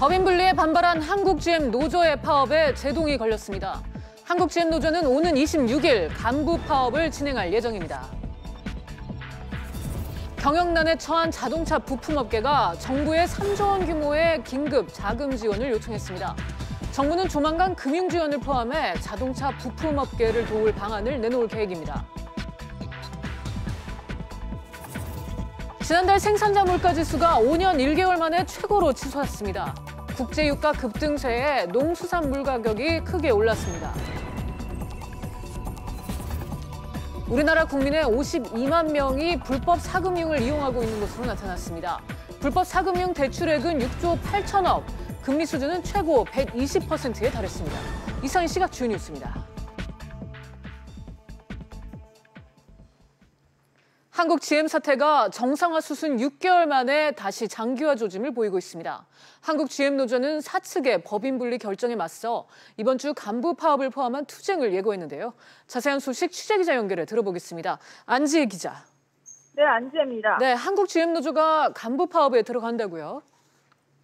법인 분리에 반발한 한국 GM 노조의 파업에 제동이 걸렸습니다. 한국 GM 노조는 오는 26일 간부 파업을 진행할 예정입니다. 경영난에 처한 자동차 부품업계가 정부에 3조 원 규모의 긴급 자금 지원을 요청했습니다. 정부는 조만간 금융 지원을 포함해 자동차 부품업계를 도울 방안을 내놓을 계획입니다. 지난달 생산자 물가지수가 5년 1개월 만에 최고로 치솟았습니다. 국제유가 급등세에 농수산물 가격이 크게 올랐습니다. 우리나라 국민의 52만 명이 불법 사금융을 이용하고 있는 것으로 나타났습니다. 불법 사금융 대출액은 6조 8천억, 금리 수준은 최고 120%에 달했습니다. 이상희 씨가 주요 뉴스입니다. 한국 GM 사태가 정상화 수순 6개월 만에 다시 장기화 조짐을 보이고 있습니다. 한국 GM 노조는 사측의 법인 분리 결정에 맞서 이번 주 간부 파업을 포함한 투쟁을 예고했는데요. 자세한 소식 취재기자 연결해 들어보겠습니다. 안지혜 기자. 네, 안지혜입니다. 네, 한국 GM 노조가 간부 파업에 들어간다고요?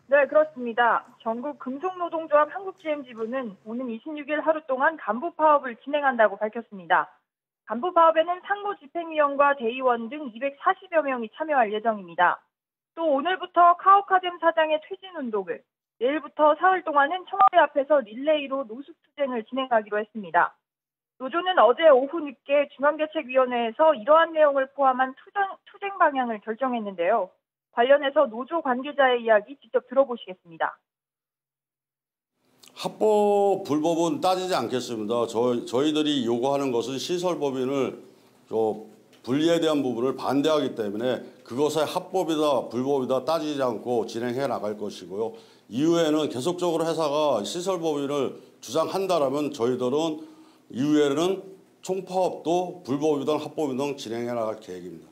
네, 그렇습니다. 전국 금속노동조합 한국 GM 지부는 오는 26일 하루 동안 간부 파업을 진행한다고 밝혔습니다. 간부 파업에는 상무 집행위원과 대의원 등 240여 명이 참여할 예정입니다. 또 오늘부터 카오카잼 사장의 퇴진 운동을, 내일부터 사흘 동안은 청와대 앞에서 릴레이로 노숙투쟁을 진행하기로 했습니다. 노조는 어제 오후 늦게 중앙대책위원회에서 이러한 내용을 포함한 투쟁 방향을 결정했는데요. 관련해서 노조 관계자의 이야기 직접 들어보시겠습니다. 합법, 불법은 따지지 않겠습니다. 저희들이 요구하는 것은 시설법인을 분리에 대한 부분을 반대하기 때문에 그것의 합법이다, 불법이다 따지지 않고 진행해 나갈 것이고요. 이후에는 계속적으로 회사가 시설법인을 주장한다라면 저희들은 이후에는 총파업도 불법이든 합법이든 진행해 나갈 계획입니다.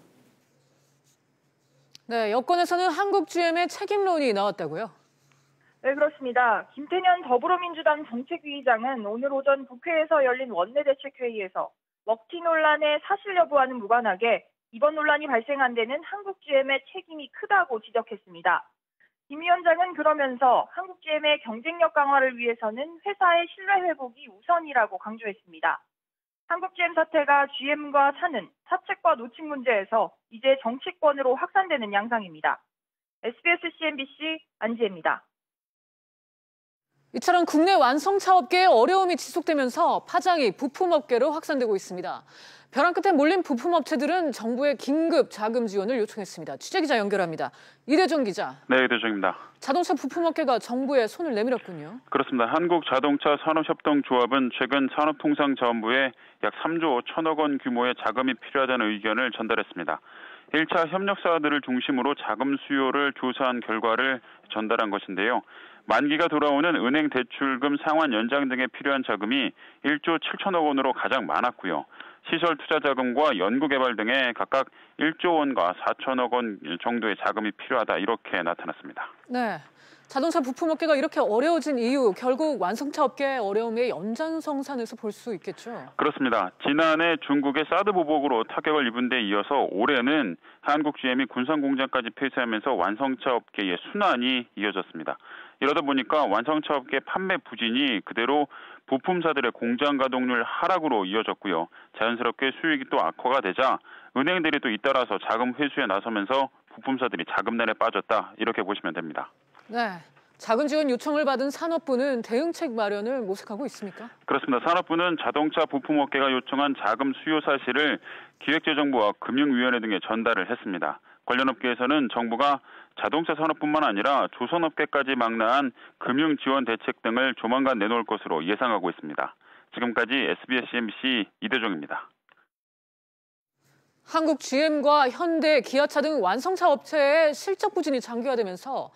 네, 여권에서는 한국 GM의 책임론이 나왔다고요? 네, 그렇습니다. 김태년 더불어민주당 정책위의장은 오늘 오전 국회에서 열린 원내대책회의에서 먹튀 논란의 사실 여부와는 무관하게 이번 논란이 발생한 데는 한국 GM의 책임이 크다고 지적했습니다. 김 위원장은 그러면서 한국 GM의 경쟁력 강화를 위해서는 회사의 신뢰 회복이 우선이라고 강조했습니다. 한국 GM 사태가 GM과 사는 사측과 노측 문제에서 이제 정치권으로 확산되는 양상입니다. SBS CNBC 안지혜입니다. 이처럼 국내 완성차 업계의 어려움이 지속되면서 파장이 부품업계로 확산되고 있습니다. 벼랑 끝에 몰린 부품업체들은 정부의 긴급 자금 지원을 요청했습니다. 취재기자 연결합니다. 이대종 기자. 네, 이대종입니다. 자동차 부품업계가 정부에 손을 내밀었군요. 그렇습니다. 한국자동차 산업협동조합은 최근 산업통상자원부에 약 3조 1천억 원 규모의 자금이 필요하다는 의견을 전달했습니다. 1차 협력사들을 중심으로 자금 수요를 조사한 결과를 전달한 것인데요. 만기가 돌아오는 은행 대출금 상환 연장 등에 필요한 자금이 1조 7천억 원으로 가장 많았고요. 시설 투자 자금과 연구개발 등에 각각 1조 원과 4천억 원 정도의 자금이 필요하다 이렇게 나타났습니다. 네, 자동차 부품업계가 이렇게 어려워진 이유, 결국 완성차 업계의 어려움의 연장성산에서 볼 수 있겠죠? 그렇습니다. 지난해 중국의 사드 보복으로 타격을 입은 데 이어서 올해는 한국 GM이 군산공장까지 폐쇄하면서 완성차 업계의 순환이 이어졌습니다. 이러다 보니까 완성차 업계 판매 부진이 그대로 부품사들의 공장 가동률 하락으로 이어졌고요. 자연스럽게 수익이 또 악화가 되자 은행들이 또 잇따라서 자금 회수에 나서면서 부품사들이 자금난에 빠졌다 이렇게 보시면 됩니다. 네, 자금 지원 요청을 받은 산업부는 대응책 마련을 모색하고 있습니까? 그렇습니다. 산업부는 자동차 부품업계가 요청한 자금 수요 사실을 기획재정부와 금융위원회 등에 전달을 했습니다. 관련 업계에서는 정부가 자동차 산업뿐만 아니라 조선업계까지 망라한 금융 지원 대책 등을 조만간 내놓을 것으로 예상하고 있습니다. 지금까지 SBS CNBC 이대종입니다. 한국 GM과 현대, 기아차 등 완성차 업체의 실적 부진이 장기화되면서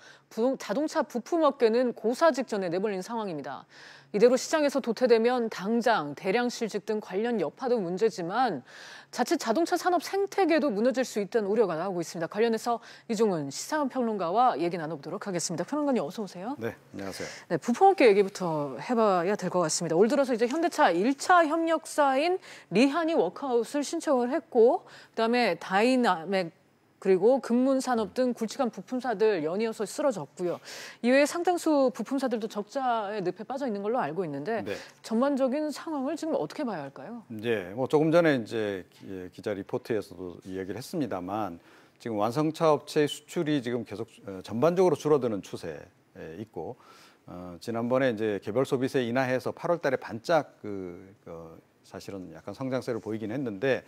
자동차 부품업계는 고사 직전에 내몰린 상황입니다. 이대로 시장에서 도태되면 당장 대량 실직 등 관련 여파도 문제지만 자칫 자동차 산업 생태계도 무너질 수 있다는 우려가 나오고 있습니다. 관련해서 이종훈 시사평론가와 얘기 나눠보도록 하겠습니다. 평론가님 어서 오세요. 네, 안녕하세요. 네, 부품업계 얘기부터 해봐야 될 것 같습니다. 올 들어서 이제 현대차 1차 협력사인 리한이 워크아웃을 신청을 했고, 그다음에 다이나믹 그리고 금문산업 등 굵직한 부품사들 연이어서 쓰러졌고요. 이외에 상당수 부품사들도 적자의 늪에 빠져 있는 걸로 알고 있는데 네. 전반적인 상황을 지금 어떻게 봐야 할까요? 네, 뭐 조금 전에 이제 기자 리포트에서도 이야기를 했습니다만 지금 완성차 업체의 수출이 지금 계속 전반적으로 줄어드는 추세에 있고 지난번에 이제 개별 소비세 인하해서 8월달에 반짝 사실은 약간 성장세를 보이긴 했는데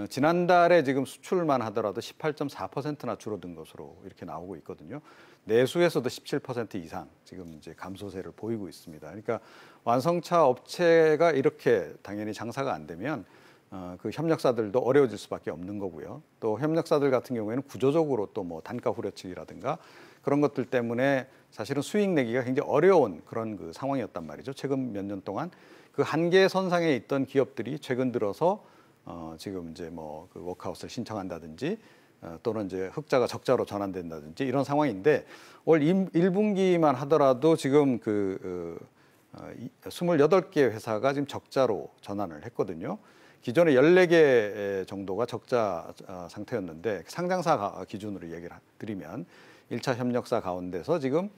지난달에 지금 수출만 하더라도 18.4%나 줄어든 것으로 이렇게 나오고 있거든요. 내수에서도 17% 이상 지금 이제 감소세를 보이고 있습니다. 그러니까 완성차 업체가 이렇게 당연히 장사가 안 되면 그 협력사들도 어려워질 수밖에 없는 거고요. 또 협력사들 같은 경우에는 구조적으로 또 뭐 단가 후려치기라든가 그런 것들 때문에 사실은 수익 내기가 굉장히 어려운 그런 그 상황이었단 말이죠. 최근 몇 년 동안 그 한계 선상에 있던 기업들이 최근 들어서 지금 이제 뭐 그 워크아웃을 신청한다든지 또는 이제 흑자가 적자로 전환된다든지 이런 상황인데 올 1분기만 하더라도 지금 28개 회사가 지금 적자로 전환을 했거든요. 기존에 14개 정도가 적자 상태였는데 상장사 기준으로 얘기를 드리면 1차 협력사 가운데서 지금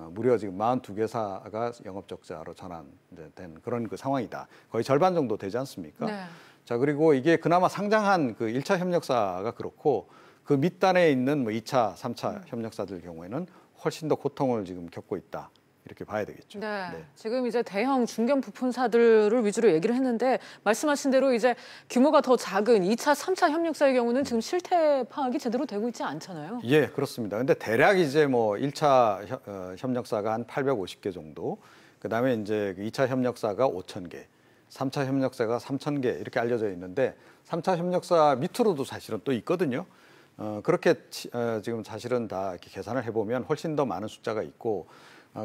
무려 지금 42개사가 영업 적자로 전환된 그런 그 상황이다. 거의 절반 정도 되지 않습니까? 네. 자, 그리고 이게 그나마 상장한 그 1차 협력사가 그렇고 그 밑단에 있는 뭐 2차, 3차 협력사들 경우에는 훨씬 더 고통을 지금 겪고 있다. 이렇게 봐야 되겠죠. 네. 네. 지금 이제 대형 중견 부품사들을 위주로 얘기를 했는데 말씀하신 대로 이제 규모가 더 작은 2차, 3차 협력사의 경우는 지금 실태 파악이 제대로 되고 있지 않잖아요. 예, 그렇습니다. 근데 대략 이제 뭐 1차 협력사가 한 850개 정도, 그다음에 이제 2차 협력사가 5,000개, 3차 협력사가 3,000개 이렇게 알려져 있는데 3차 협력사 밑으로도 사실은 또 있거든요. 그렇게 지금 사실은 다 이렇게 계산을 해보면 훨씬 더 많은 숫자가 있고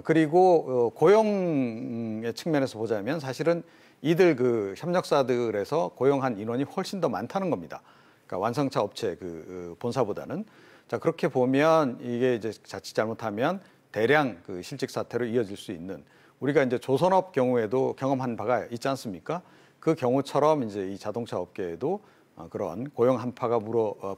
그리고 고용의 측면에서 보자면 사실은 이들 그 협력사들에서 고용한 인원이 훨씬 더 많다는 겁니다. 그러니까 완성차 업체 그 본사보다는. 자, 그렇게 보면 이게 이제 자칫 잘못하면 대량 그 실직 사태로 이어질 수 있는 우리가 이제 조선업 경우에도 경험한 바가 있지 않습니까? 그 경우처럼 이제 이 자동차 업계에도 그런 고용 한파가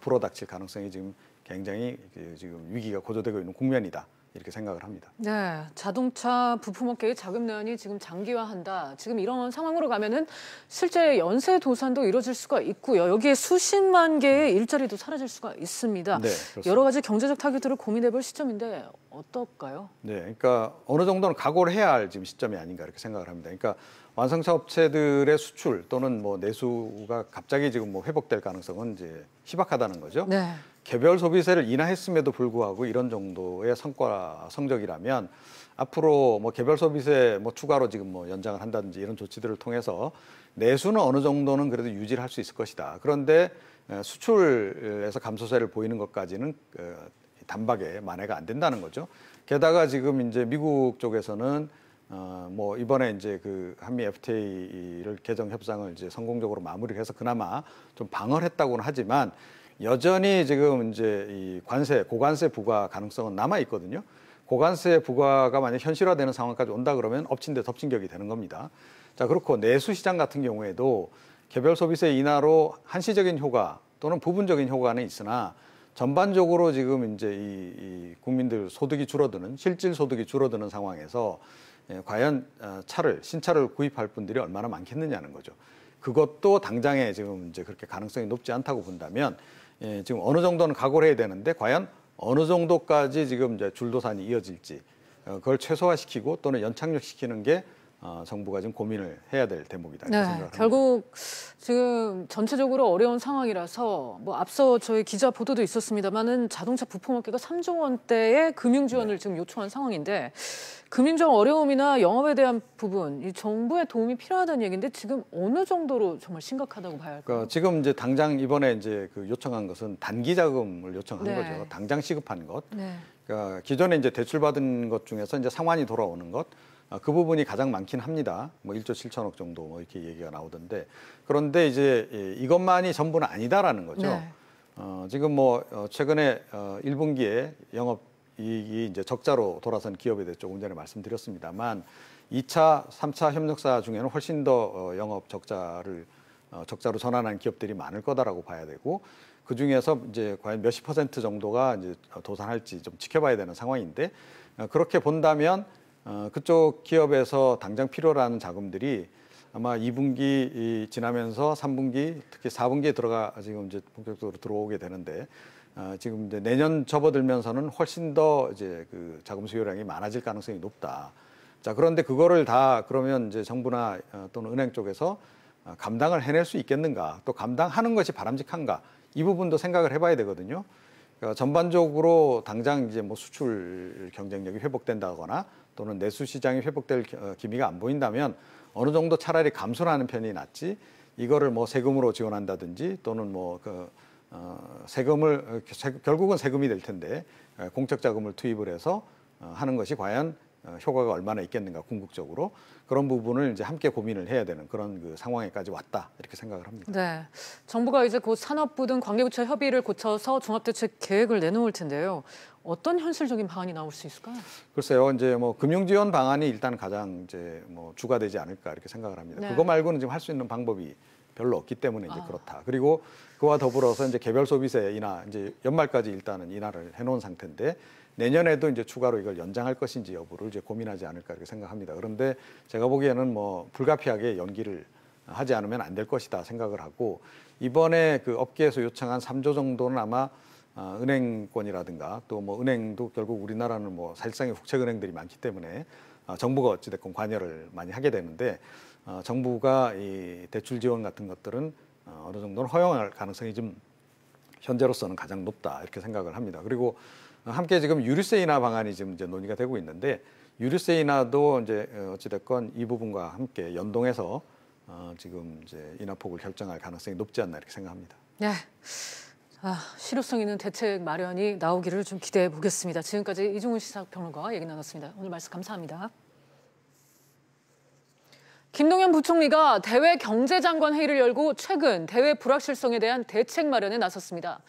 불어닥칠 가능성이 지금 굉장히 지금 위기가 고조되고 있는 국면이다. 이렇게 생각을 합니다. 네, 자동차 부품업계의 자금난이 지금 장기화한다. 지금 이런 상황으로 가면은 실제 연쇄 도산도 이뤄질 수가 있고요. 여기에 수십만 개의 일자리도 사라질 수가 있습니다. 네, 그렇습니다. 여러 가지 경제적 타깃들을 고민해볼 시점인데 어떨까요? 네, 그러니까 어느 정도는 각오를 해야 할 지금 시점이 아닌가 이렇게 생각을 합니다. 그러니까 완성차 업체들의 수출 또는 뭐 내수가 갑자기 지금 뭐 회복될 가능성은 이제 희박하다는 거죠. 네. 개별 소비세를 인하했음에도 불구하고 이런 정도의 성적이라면 앞으로 뭐 개별 소비세 뭐 추가로 지금 뭐 연장을 한다든지 이런 조치들을 통해서 내수는 어느 정도는 그래도 유지를 할 수 있을 것이다. 그런데 수출에서 감소세를 보이는 것까지는 단박에 만회가 안 된다는 거죠. 게다가 지금 이제 미국 쪽에서는 뭐 이번에 이제 그 한미 FTA를 개정 협상을 이제 성공적으로 마무리를 해서 그나마 좀 방어했다고는 하지만 여전히 지금 이제 이 고관세 부과 가능성은 남아 있거든요. 고관세 부과가 만약 현실화되는 상황까지 온다 그러면 엎친 데 덮친 격이 되는 겁니다. 자, 그렇고 내수 시장 같은 경우에도 개별 소비세 인하로 한시적인 효과 또는 부분적인 효과는 있으나 전반적으로 지금 이제 이 국민들 소득이 줄어드는 실질 소득이 줄어드는 상황에서 과연 신차를 구입할 분들이 얼마나 많겠느냐는 거죠. 그것도 당장에 지금 이제 그렇게 가능성이 높지 않다고 본다면 지금 어느 정도는 각오를 해야 되는데 과연 어느 정도까지 지금 이제 줄도산이 이어질지 그걸 최소화시키고 또는 연착륙시키는 게 정부가 지금 고민을 해야 될 대목이다 이렇게 생각합니다. 결국 지금 전체적으로 어려운 상황이라서 뭐 앞서 저희 기자 보도도 있었습니다만은 자동차 부품업계가 3조 원대의 금융 지원을 지금 요청한 상황인데 금융적 어려움이나 영업에 대한 부분, 이 정부의 도움이 필요하다는 얘기인데 지금 어느 정도로 정말 심각하다고 봐야 할까요? 그러니까 지금 이제 당장 이번에 이제 그 요청한 것은 단기 자금을 요청한 거죠. 당장 시급한 것. 네. 그러니까 기존에 이제 대출 받은 것 중에서 이제 상환이 돌아오는 것. 그 부분이 가장 많긴 합니다. 뭐 1조 7천억 정도 뭐 이렇게 얘기가 나오던데 그런데 이제 이것만이 전부는 아니다라는 거죠. 네. 지금 뭐 최근에 1분기에 영업이익이 이제 적자로 돌아선 기업에 대해 조금 전에 말씀드렸습니다만 2차, 3차 협력사 중에는 훨씬 더 영업 적자를 적자로 전환한 기업들이 많을 거다라고 봐야 되고 그 중에서 이제 과연 몇십 % 정도가 이제 도산할지 좀 지켜봐야 되는 상황인데 그렇게 본다면 그쪽 기업에서 당장 필요로 하는 자금들이 아마 2분기 지나면서 3분기 특히 4분기에 지금 이제 본격적으로 들어오게 되는데 지금 이제 내년 접어들면서는 훨씬 더 이제 그 자금 수요량이 많아질 가능성이 높다. 자, 그런데 그거를 다 그러면 이제 정부나 또는 은행 쪽에서 감당을 해낼 수 있겠는가? 또 감당하는 것이 바람직한가? 이 부분도 생각을 해봐야 되거든요. 그러니까 전반적으로 당장 이제 뭐 수출 경쟁력이 회복된다거나 또는 내수 시장이 회복될 기미가 안 보인다면 어느 정도 차라리 감소를 하는 편이 낫지. 이거를 뭐 세금으로 지원한다든지 또는 뭐 결국은 세금이 될 텐데 공적 자금을 투입을 해서 하는 것이 과연 효과가 얼마나 있겠는가 궁극적으로 그런 부분을 이제 함께 고민을 해야 되는 그런 그 상황에까지 왔다 이렇게 생각을 합니다. 네, 정부가 이제 곧 산업부 등 관계부처 협의를 거쳐서 종합대책 계획을 내놓을 텐데요. 어떤 현실적인 방안이 나올 수 있을까요? 글쎄요, 이제 뭐 금융지원 방안이 일단 가장 이제 뭐 주가 되지 않을까 이렇게 생각을 합니다. 네. 그거 말고는 지금 할 수 있는 방법이 별로 없기 때문에 이제 그렇다. 그리고 그와 더불어서 이제 개별 소비세 인하 이제 연말까지 일단은 인하를 해놓은 상태인데. 내년에도 이제 추가로 이걸 연장할 것인지 여부를 이제 고민하지 않을까 이렇게 생각합니다. 그런데 제가 보기에는 뭐 불가피하게 연기를 하지 않으면 안 될 것이다 생각을 하고 이번에 그 업계에서 요청한 3조 정도는 아마 은행권이라든가 또 뭐 은행도 결국 우리나라는 뭐 사실상의 국책은행들이 많기 때문에 정부가 어찌됐건 관여를 많이 하게 되는데 정부가 이 대출 지원 같은 것들은 어느 정도는 허용할 가능성이 좀 현재로서는 가장 높다 이렇게 생각을 합니다. 그리고 함께 지금 유류세 인하 방안이 지금 이제 논의가 되고 있는데 유류세 인하도 이제 어찌됐건 이 부분과 함께 연동해서 지금 이제 인하폭을 결정할 가능성이 높지 않나 이렇게 생각합니다. 네, 실효성 있는 대책 마련이 나오기를 좀 기대해 보겠습니다. 지금까지 이종훈 시사평론가와 얘기 나눴습니다. 오늘 말씀 감사합니다. 김동연 부총리가 대외 경제장관 회의를 열고 최근 대외 불확실성에 대한 대책 마련에 나섰습니다.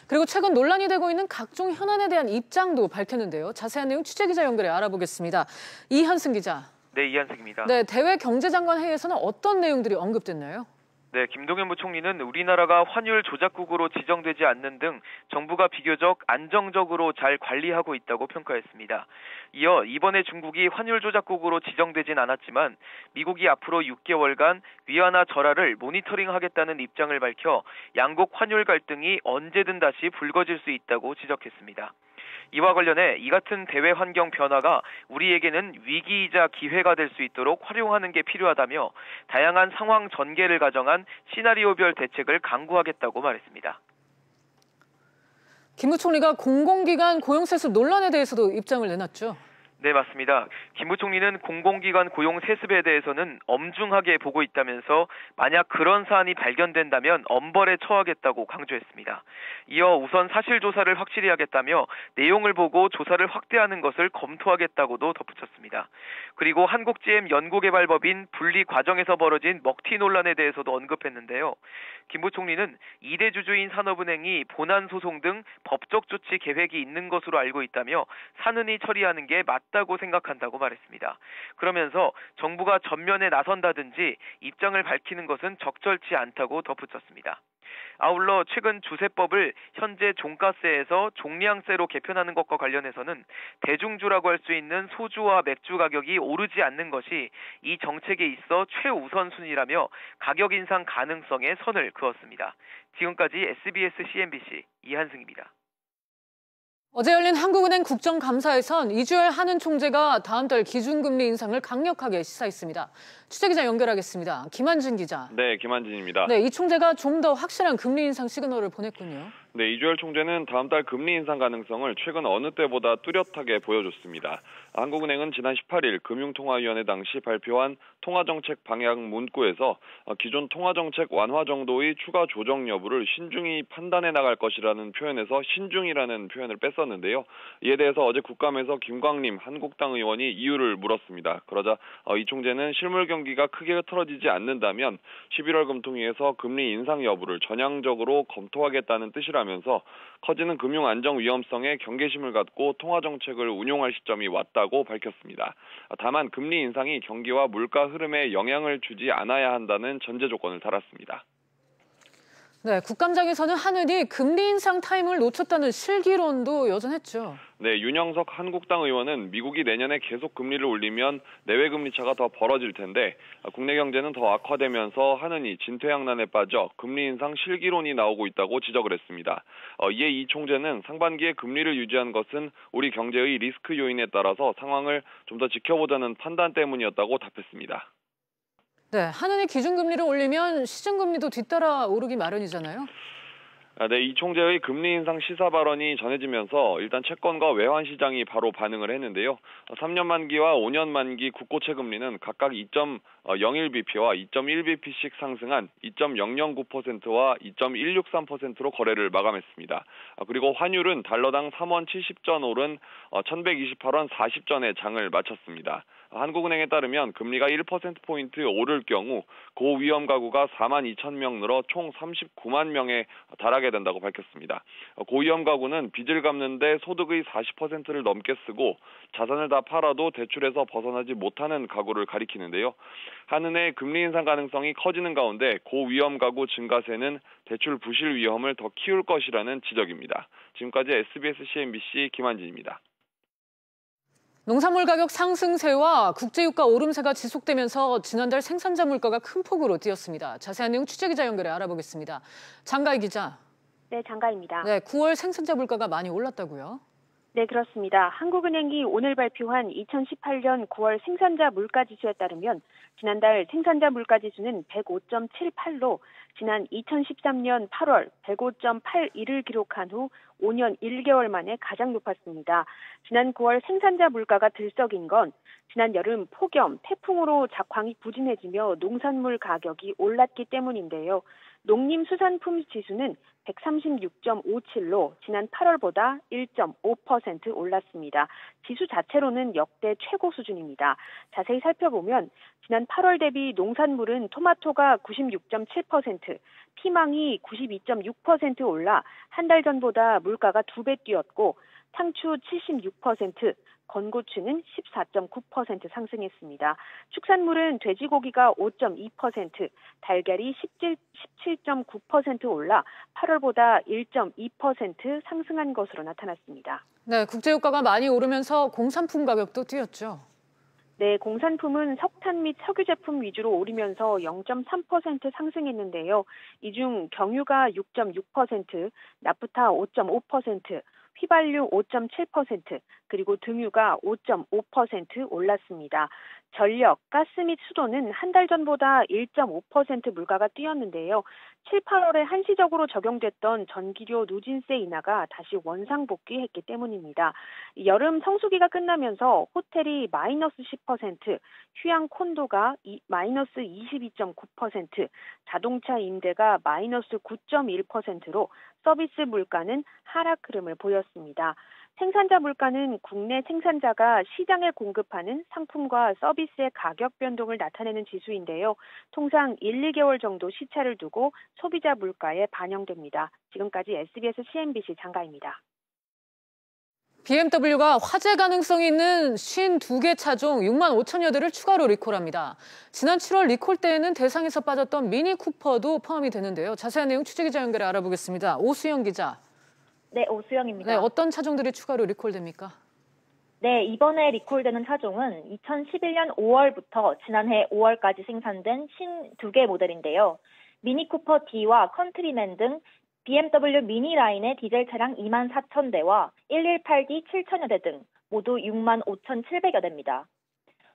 그리고 최근 논란이 되고 있는 각종 현안에 대한 입장도 밝혔는데요. 자세한 내용 취재기자 연결해 알아보겠습니다. 이한승 기자. 네, 이한승입니다. 네, 대외 경제장관 회의에서는 어떤 내용들이 언급됐나요? 네, 김동연 부총리는 우리나라가 환율 조작국으로 지정되지 않는 등 정부가 비교적 안정적으로 잘 관리하고 있다고 평가했습니다. 이어 이번에 중국이 환율 조작국으로 지정되진 않았지만 미국이 앞으로 6개월간 위안화 절하를 모니터링하겠다는 입장을 밝혀 양국 환율 갈등이 언제든 다시 불거질 수 있다고 지적했습니다. 이와 관련해 이 같은 대외 환경 변화가 우리에게는 위기이자 기회가 될 수 있도록 활용하는 게 필요하다며 다양한 상황 전개를 가정한 시나리오별 대책을 강구하겠다고 말했습니다. 김 부총리가 공공기관 고용세습 논란에 대해서도 입장을 내놨죠. 네, 맞습니다. 김 부총리는 공공기관 고용 세습에 대해서는 엄중하게 보고 있다면서 만약 그런 사안이 발견된다면 엄벌에 처하겠다고 강조했습니다. 이어 우선 사실조사를 확실히 하겠다며 내용을 보고 조사를 확대하는 것을 검토하겠다고도 덧붙였습니다. 그리고 한국GM 연구개발법인 분리 과정에서 벌어진 먹튀 논란에 대해서도 언급했는데요. 김 부총리는 2대 주주인 산업은행이 본안 소송 등 법적 조치 계획이 있는 것으로 알고 있다며 산은히 처리하는 게 맞다고 생각한다고 말했습니다. 그러면서 정부가 전면에 나선다든지 입장을 밝히는 것은 적절치 않다고 덧붙였습니다. 아울러 최근 주세법을 현재 종가세에서 종량세로 개편하는 것과 관련해서는 대중주라고 할 수 있는 소주와 맥주 가격이 오르지 않는 것이 이 정책에 있어 최우선순위라며 가격 인상 가능성에 선을 그었습니다. 지금까지 SBS CNBC 이한승입니다. 어제 열린 한국은행 국정감사에선 이주열 한은 총재가 다음 달 기준금리 인상을 강력하게 시사했습니다. 취재기자 연결하겠습니다. 김한진 기자. 네, 김한진입니다. 네, 이 총재가 좀 더 확실한 금리 인상 시그널을 보냈군요. 네, 이주열 총재는 다음 달 금리 인상 가능성을 최근 어느 때보다 뚜렷하게 보여줬습니다. 한국은행은 지난 18일 금융통화위원회 당시 발표한 통화정책 방향 문구에서 기존 통화정책 완화 정도의 추가 조정 여부를 신중히 판단해 나갈 것이라는 표현에서 신중이라는 표현을 뺐었는데요. 이에 대해서 어제 국감에서 김광림 한국당 의원이 이유를 물었습니다. 그러자 이 총재는 실물 경기가 크게 틀어지지 않는다면 11월 금통위에서 금리 인상 여부를 전향적으로 검토하겠다는 뜻이라며 인지하면서 커지는 금융 안정 위험성에 경계심을 갖고 통화 정책을 운용할 시점이 왔다고 밝혔습니다. 다만 금리 인상이 경기와 물가 흐름에 영향을 주지 않아야 한다는 전제 조건을 달았습니다. 네, 국감장에서는 한은이 금리 인상 타이밍을 놓쳤다는 실기론도 여전했죠. 네, 윤영석 한국당 의원은 미국이 내년에 계속 금리를 올리면 내외 금리 차가 더 벌어질 텐데 국내 경제는 더 악화되면서 한은이 진퇴양난에 빠져 금리 인상 실기론이 나오고 있다고 지적을 했습니다. 이에 이 총재는 상반기에 금리를 유지한 것은 우리 경제의 리스크 요인에 따라서 상황을 좀 더 지켜보자는 판단 때문이었다고 답했습니다. 네, 한은이 기준금리를 올리면 시중금리도 뒤따라 오르기 마련이잖아요. 네, 이 총재의 금리 인상 시사 발언이 전해지면서 일단 채권과 외환 시장이 바로 반응을 했는데요. 3년 만기와 5년 만기 국고채 금리는 각각 2.01bp와 2.1bp씩 상승한 2.009%와 2.163%로 거래를 마감했습니다. 그리고 환율은 달러당 3원 70전 오른 1128원 40전에 장을 마쳤습니다. 한국은행에 따르면 금리가 1%포인트 오를 경우 고위험 가구가 4만 2천 명 늘어 총 39만 명에 달하게 된다고 밝혔습니다. 고위험 가구는 빚을 갚는데 소득의 40%를 넘게 쓰고 자산을 다 팔아도 대출에서 벗어나지 못하는 가구를 가리키는데요. 한은의 금리 인상 가능성이 커지는 가운데 고위험 가구 증가세는 대출 부실 위험을 더 키울 것이라는 지적입니다. 지금까지 SBS CNBC 김한진입니다. 농산물 가격 상승세와 국제유가 오름세가 지속되면서 지난달 생산자 물가가 큰 폭으로 뛰었습니다. 자세한 내용 취재기자 연결해 알아보겠습니다. 장가희 기자. 네, 장가희입니다. 네, 9월 생산자 물가가 많이 올랐다고요? 네, 그렇습니다. 한국은행이 오늘 발표한 2018년 9월 생산자 물가지수에 따르면 지난달 생산자 물가지수는 105.78로 지난 2013년 8월 105.81을 기록한 후 5년 1개월 만에 가장 높았습니다. 지난 9월 생산자 물가가 들썩인 건 지난 여름 폭염, 태풍으로 작황이 부진해지며 농산물 가격이 올랐기 때문인데요. 농림수산품 지수는 136.57로 지난 8월보다 1.5% 올랐습니다. 지수 자체로는 역대 최고 수준입니다. 자세히 살펴보면 지난 8월 대비 농산물은 토마토가 96.7%, 피망이 92.6% 올라 한 달 전보다 물가가 2배 뛰었고 상추 76%, 건고추는 14.9% 상승했습니다. 축산물은 돼지고기가 5.2%, 달걀이 17.9% 올라 8월보다 1.2% 상승한 것으로 나타났습니다. 네, 국제유가가 많이 오르면서 공산품 가격도 뛰었죠. 네, 공산품은 석탄 및 석유 제품 위주로 오르면서 0.3% 상승했는데요. 이 중 경유가 6.6%, 나프타 5.5%, 휘발유 5.7%, 그리고 등유가 5.5% 올랐습니다. 전력, 가스 및 수도는 한 달 전보다 1.5% 물가가 뛰었는데요. 7, 8월에 한시적으로 적용됐던 전기료 누진세 인하가 다시 원상 복귀했기 때문입니다. 여름 성수기가 끝나면서 호텔이 마이너스 10%, 휴양 콘도가 마이너스 22.9%, 자동차 임대가 마이너스 9.1%로 서비스 물가는 하락 흐름을 보였습니다. 생산자 물가는 국내 생산자가 시장에 공급하는 상품과 서비스의 가격 변동을 나타내는 지수인데요. 통상 1, 2개월 정도 시차를 두고 소비자 물가에 반영됩니다. 지금까지 SBS CNBC 장가입니다. BMW가 화재 가능성이 있는 52개 차종 6만 5천여 대를 추가로 리콜합니다. 지난 7월 리콜 때에는 대상에서 빠졌던 미니 쿠퍼도 포함이 되는데요. 자세한 내용 취재기자 연결해 알아보겠습니다. 오수영 기자. 네, 오수영입니다. 네, 어떤 차종들이 추가로 리콜됩니까? 네, 이번에 리콜되는 차종은 2011년 5월부터 지난해 5월까지 생산된 52개 모델인데요. 미니 쿠퍼 D와 컨트리맨 등 BMW 미니 라인의 디젤 차량 2만 4천 대와 118D 7천여 대 등 모두 6만 5,700여 대입니다.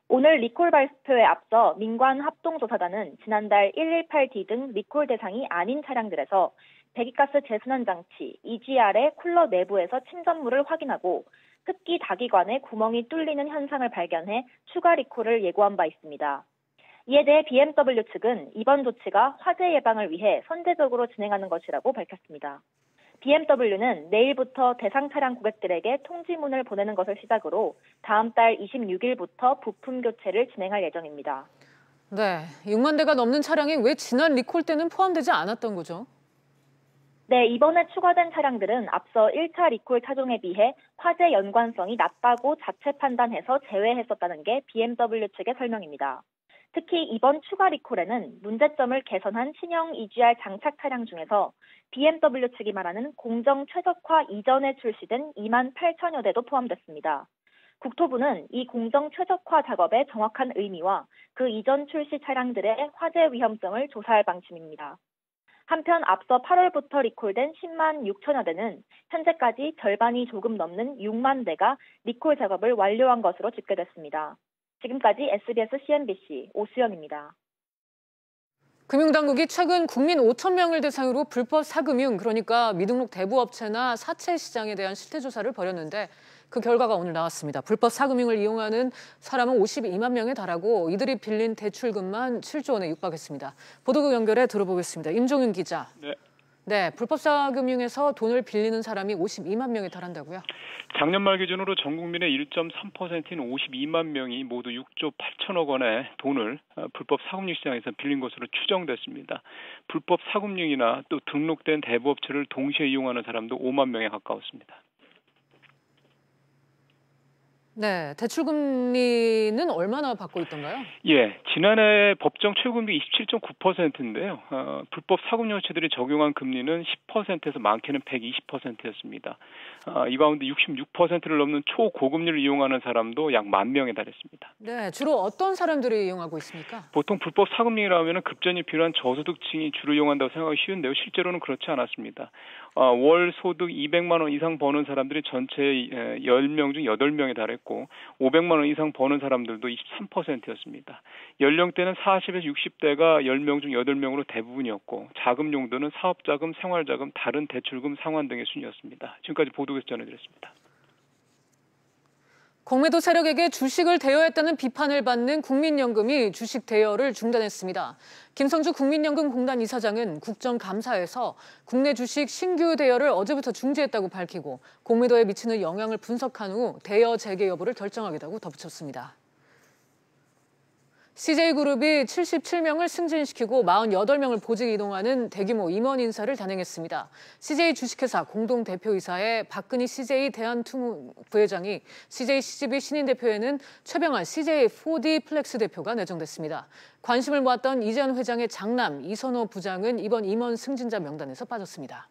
오늘 리콜 발표에 앞서 민관합동조사단은 지난달 118D 등 리콜 대상이 아닌 차량들에서 배기가스 재순환 장치 EGR의 쿨러 내부에서 침전물을 확인하고 흡기 다기관에 구멍이 뚫리는 현상을 발견해 추가 리콜을 예고한 바 있습니다. 이에 대해 BMW 측은 이번 조치가 화재 예방을 위해 선제적으로 진행하는 것이라고 밝혔습니다. BMW는 내일부터 대상 차량 고객들에게 통지문을 보내는 것을 시작으로 다음 달 26일부터 부품 교체를 진행할 예정입니다. 네, 6만 대가 넘는 차량이 왜 지난 리콜 때는 포함되지 않았던 거죠? 네, 이번에 추가된 차량들은 앞서 1차 리콜 차종에 비해 화재 연관성이 낮다고 자체 판단해서 제외했었다는 게 BMW 측의 설명입니다. 특히 이번 추가 리콜에는 문제점을 개선한 신형 EGR 장착 차량 중에서 BMW 측이 말하는 공정 최적화 이전에 출시된 28,000여 대도 포함됐습니다. 국토부는 이 공정 최적화 작업의 정확한 의미와 그 이전 출시 차량들의 화재 위험성을 조사할 방침입니다. 한편 앞서 8월부터 리콜된 10만 6천여 대는 현재까지 절반이 조금 넘는 6만 대가 리콜 작업을 완료한 것으로 집계됐습니다. 지금까지 SBS CNBC 오수연입니다. 금융당국이 최근 국민 5천 명을 대상으로 불법 사금융, 그러니까 미등록 대부업체나 사채 시장에 대한 실태조사를 벌였는데 그 결과가 오늘 나왔습니다. 불법 사금융을 이용하는 사람은 52만 명에 달하고 이들이 빌린 대출금만 7조 원에 육박했습니다. 보도국 연결해 들어보겠습니다. 임종윤 기자. 네, 불법 사금융에서 돈을 빌리는 사람이 52만 명에 달한다고요? 작년 말 기준으로 전 국민의 1.3%인 52만 명이 모두 6조 8천억 원의 돈을 불법 사금융 시장에서 빌린 것으로 추정됐습니다. 불법 사금융이나 또 등록된 대부업체를 동시에 이용하는 사람도 5만 명에 가까웠습니다. 네, 대출금리는 얼마나 받고 있던가요? 예, 지난해 법정 최고금리 27.9%인데요. 불법 사금융업체들이 적용한 금리는 10%에서 많게는 120%였습니다. 이 가운데 66%를 넘는 초고금리를 이용하는 사람도 약 1만 명에 달했습니다. 네, 주로 어떤 사람들이 이용하고 있습니까? 보통 불법 사금융이라면 급전이 필요한 저소득층이 주로 이용한다고 생각하기 쉬운데요. 실제로는 그렇지 않았습니다. 월 소득 200만 원 이상 버는 사람들이 전체의 10명 중 8명에 달했고 500만 원 이상 버는 사람들도 23%였습니다. 연령대는 40에서 60대가 10명 중 8명으로 대부분이었고 자금 용도는 사업자금, 생활자금, 다른 대출금 상환 등의 순이었습니다. 지금까지 보도국에서 전해드렸습니다. 공매도 세력에게 주식을 대여했다는 비판을 받는 국민연금이 주식 대여를 중단했습니다. 김성주 국민연금공단 이사장은 국정감사에서 국내 주식 신규 대여를 어제부터 중지했다고 밝히고 공매도에 미치는 영향을 분석한 후 대여 재개 여부를 결정하겠다고 덧붙였습니다. CJ그룹이 77명을 승진시키고 48명을 보직 이동하는 대규모 임원 인사를 단행했습니다. CJ 주식회사 공동대표이사의 박근희 CJ 대한투무 부회장이 CJ CGV 신인 대표에는 최병환 CJ 4D 플렉스 대표가 내정됐습니다. 관심을 모았던 이재현 회장의 장남 이선호 부장은 이번 임원 승진자 명단에서 빠졌습니다.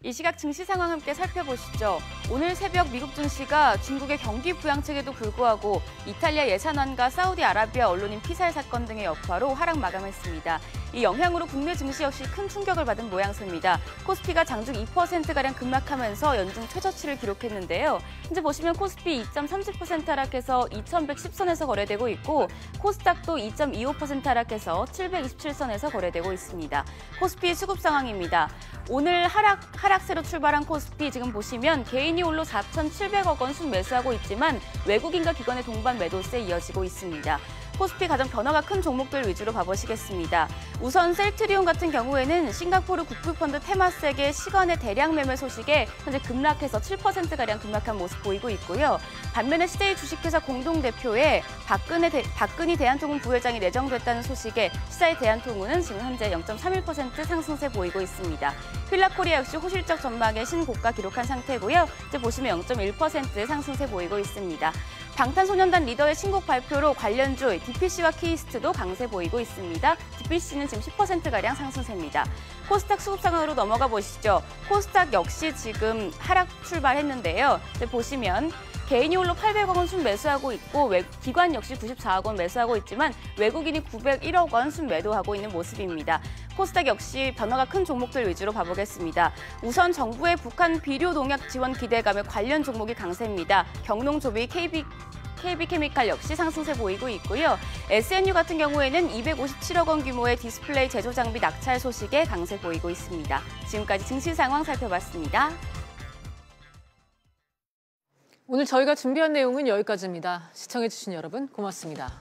이 시각 증시 상황 함께 살펴보시죠. 오늘 새벽 미국 증시가 중국의 경기 부양책에도 불구하고 이탈리아 예산안과 사우디아라비아 언론인 피살 사건 등의 여파로 하락 마감했습니다. 이 영향으로 국내 증시 역시 큰 충격을 받은 모양새입니다. 코스피가 장중 2%가량 급락하면서 연중 최저치를 기록했는데요. 현재 보시면 코스피 2.30% 하락해서 2110선에서 거래되고 있고 코스닥도 2.25% 하락해서 727선에서 거래되고 있습니다. 코스피 수급 상황입니다. 오늘 하락세로 출발한 코스피 지금 보시면 개인이 홀로 4,700억 원 순매수하고 있지만 외국인과 기관의 동반 매도세 이어지고 있습니다. 코스피 가장 변화가 큰 종목들 위주로 봐보시겠습니다. 우선 셀트리온 같은 경우에는 싱가포르 국부펀드 테마섹의 시간의 대량 매매 소식에 현재 급락해서 7%가량 급락한 모습 보이고 있고요. 반면에 CJ 주식회사 공동대표에 박근희 대한통운 부회장이 내정됐다는 소식에 CJ 대한통운은 지금 현재 0.31% 상승세 보이고 있습니다. 휠라코리아 역시 호실적 전망에 신고가 기록한 상태고요. 이제 보시면 0.1% 상승세 보이고 있습니다. 방탄소년단 리더의 신곡 발표로 관련주 DPC와 키이스트도 강세 보이고 있습니다. DPC는 지금 10%가량 상승세입니다. 코스닥 수급 상황으로 넘어가 보시죠. 코스닥 역시 지금 하락 출발했는데요. 보시면 개인이 홀로 800억 원 순매수하고 있고 기관 역시 94억 원 매수하고 있지만 외국인이 901억 원 순매도하고 있는 모습입니다. 코스닥 역시 변화가 큰 종목들 위주로 봐보겠습니다. 우선 정부의 북한 비료 농약 지원 기대감에 관련 종목이 강세입니다. 경농조비 KB케미칼 역시 상승세 보이고 있고요. SNU 같은 경우에는 257억 원 규모의 디스플레이 제조 장비 낙찰 소식에 강세 보이고 있습니다. 지금까지 증시 상황 살펴봤습니다. 오늘 저희가 준비한 내용은 여기까지입니다. 시청해주신 여러분 고맙습니다.